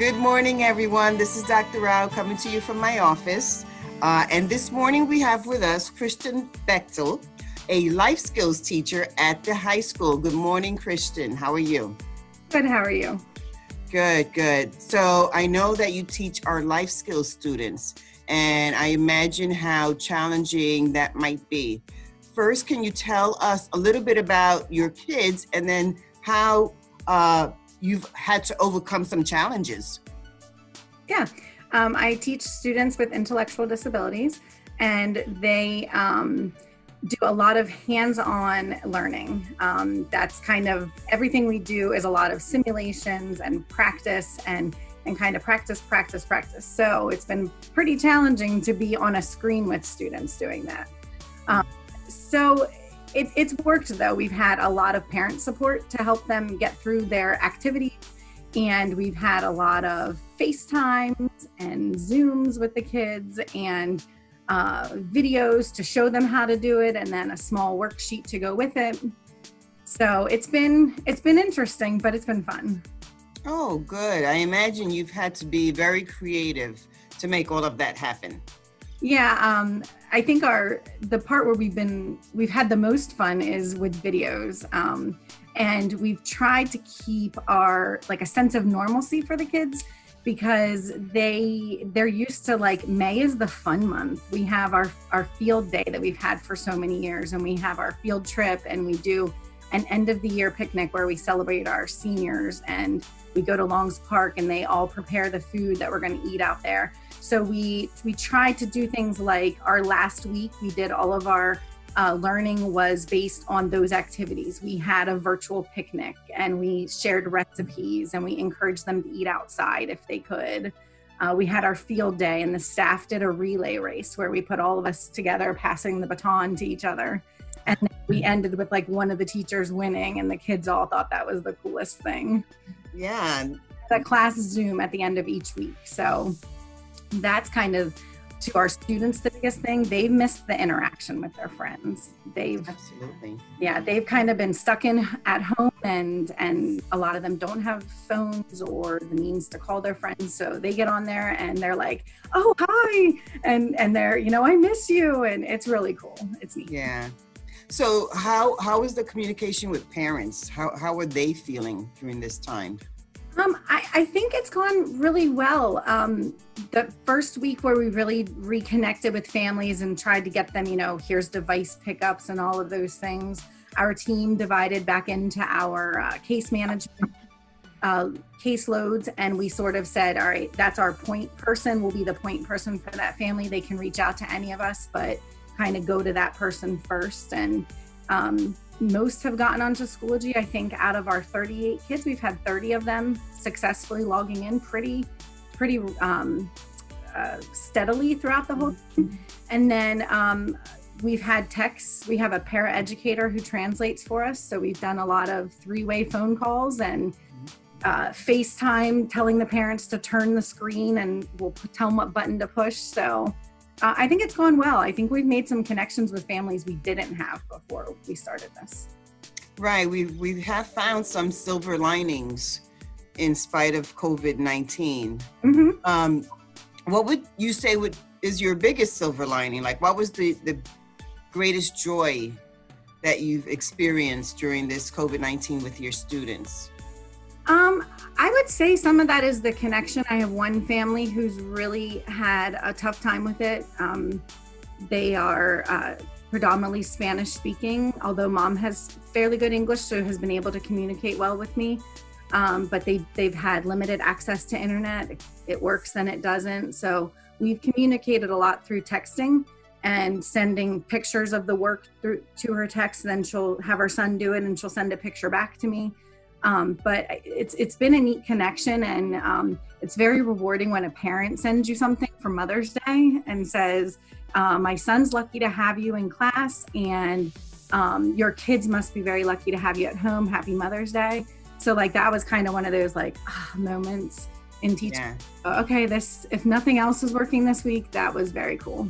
Good morning, everyone. This is Dr. Rao coming to you from my office. And this morning we have with us Kristin Bechtel, a life skills teacher at the high school. Good morning, Kristin. How are you? Good. How are you? Good, good. So I know that you teach our life skills students, and I imagine how challenging that might be. First, can you tell us a little bit about your kids and then how you've had to overcome some challenges? Yeah, I teach students with intellectual disabilities, and they do a lot of hands-on learning. That's kind of everything we do is a lot of simulations and practice and kind of practice. So it's been pretty challenging to be on a screen with students doing that. So it's worked though. We've had a lot of parent support to help them get through their activities, and we've had a lot of FaceTimes and Zooms with the kids and videos to show them how to do it, and then a small worksheet to go with it. So it's been interesting, but it's been fun. Oh, good. I imagine you've had to be very creative to make all of that happen. Yeah, I think the part where we've had the most fun is with videos, and we've tried to keep a sense of normalcy for the kids, because they're used to, like, May is the fun month. We have our field day that we've had for so many years, and we have our field trip, and we do an end of the year picnic where we celebrate our seniors, and we go to Long's Park and they all prepare the food that we're going to eat out there. So we try to do things like our last week, we did all of our learning was based on those activities. We had a virtual picnic and we shared recipes and we encouraged them to eat outside if they could. We had our field day and the staff did a relay race where we put all of us together passing the baton to each other. And then we ended with one of the teachers winning, and the kids all thought that was the coolest thing. Yeah. The class Zoom at the end of each week. So that's kind of, to our students, the biggest thing. They've missed the interaction with their friends. Absolutely. Yeah, they've kind of been stuck in at home, and a lot of them don't have phones or the means to call their friends. So they get on there and they're like, "Oh, hi," and they're, I miss you, and it's really cool. It's neat. Yeah. So how is the communication with parents? How are they feeling during this time? I think it's gone really well. The first week where we really reconnected with families and tried to get them, here's device pickups and all of those things. Our team divided back into our case management caseloads, and we sort of said, all right, that's our point person, will be the point person for that family. They can reach out to any of us, but kind of go to that person first. And most have gotten onto Schoology. I think out of our 38 kids, we've had 30 of them successfully logging in pretty steadily throughout the whole thing. And then we've had texts. We have a paraeducator who translates for us. So we've done a lot of three-way phone calls and FaceTime, telling the parents to turn the screen, and we'll tell them what button to push. So I think it's gone well. I think we've made some connections with families we didn't have before we started this. Right. We have found some silver linings in spite of COVID-19. Mm-hmm. What would you say is your biggest silver lining? Like, what was the greatest joy that you've experienced during this COVID-19 with your students? I would say some of that is the connection. I have one family who's really had a tough time with it. They are predominantly Spanish speaking, although mom has fairly good English, so has been able to communicate well with me. But they've had limited access to internet. It works, then it doesn't. So we've communicated a lot through texting and sending pictures of the work to her text. Then she'll have her son do it and she'll send a picture back to me. But it's been a neat connection, and it's very rewarding when a parent sends you something for Mother's Day and says, my son's lucky to have you in class, and your kids must be very lucky to have you at home. Happy Mother's Day. So that was kind of one of those moments in teaching. Yeah. Okay, if nothing else is working this week, that was very cool.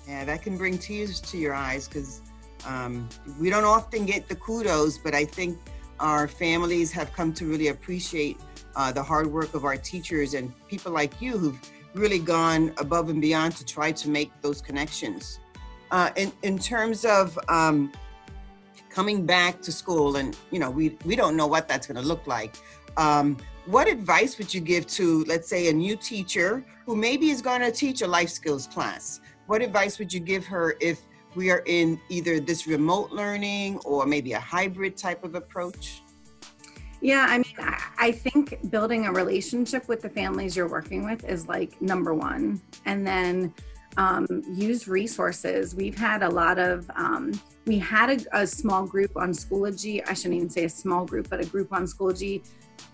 Yeah, that can bring tears to your eyes, because we don't often get the kudos, but I think our families have come to really appreciate the hard work of our teachers and people like you who've really gone above and beyond to try to make those connections. In terms of coming back to school, and we don't know what that's going to look like. What advice would you give to, let's say, a new teacher who maybe is going to teach a life skills class? What advice would you give her if we are in either this remote learning or maybe a hybrid type of approach? Yeah, I mean, I think building a relationship with the families you're working with is like number one. And then use resources. We've had a lot of, we had a small group on Schoology. I shouldn't even say a small group, but a group on Schoology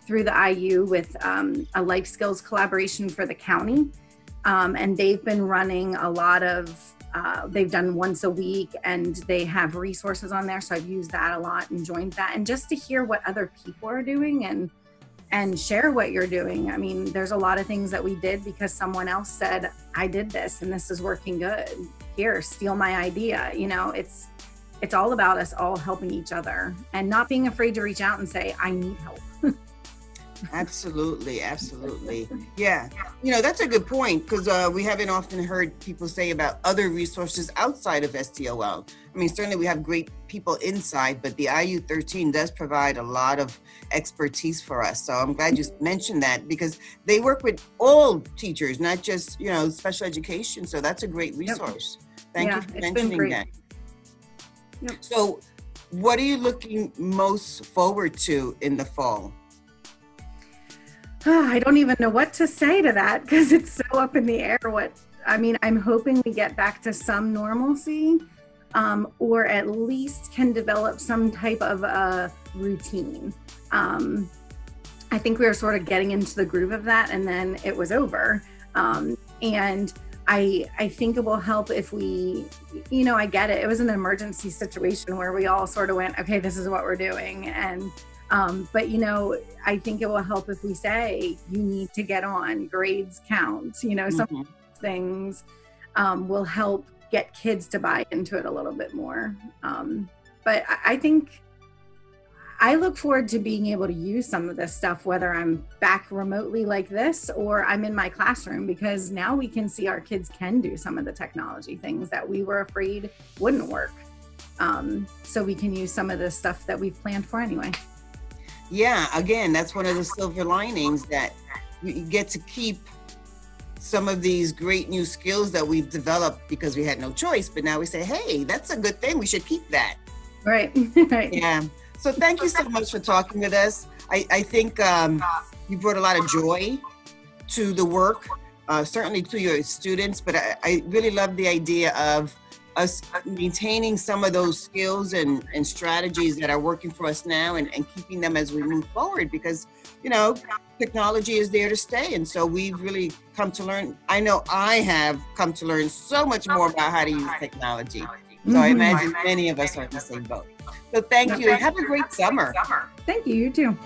through the IU with a life skills collaboration for the county. And they've been running a lot of, they've done once a week and they have resources on there. So I've used that a lot and joined that. And just to hear what other people are doing and share what you're doing. I mean, there's a lot of things that we did because someone else said, I did this and this is working good. Here, steal my idea. It's all about us all helping each other and not being afraid to reach out and say, I need help. Absolutely. Absolutely. Yeah. That's a good point because we haven't often heard people say about other resources outside of STOL. I mean, certainly we have great people inside, but the IU13 does provide a lot of expertise for us. So I'm glad you mentioned that because they work with all teachers, not just, special education. So that's a great resource. Thank you for mentioning that. Yep. So what are you looking most forward to in the fall? I don't even know what to say to that because it's so up in the air. I'm hoping we get back to some normalcy or at least can develop some type of a routine. I think we were sort of getting into the groove of that and then it was over. And I think it will help if we, I get it. It was an emergency situation where we all sort of went, okay, this is what we're doing. And but I think it will help if we say you need to get on, grades count, some things will help get kids to buy into it a little bit more. But I think I look forward to being able to use some of this stuff, whether I'm back remotely like this or I'm in my classroom, because now we can see our kids can do some of the technology things that we were afraid wouldn't work. So we can use some of the stuff that we've planned for anyway. Yeah, again, that's one of the silver linings that we get to keep some of these great new skills that we've developed because we had no choice. But now we say, hey, that's a good thing. We should keep that. Right. Right. Yeah. So thank you so much for talking with us. I think you brought a lot of joy to the work, certainly to your students. But I really love the idea of us maintaining some of those skills and strategies that are working for us now and keeping them as we move forward because, technology is there to stay. And so we've really come to learn. I know I have come to learn so much more about how to use technology. So I imagine many of us are in the same boat. So thank you and have a great summer. Thank you. You too.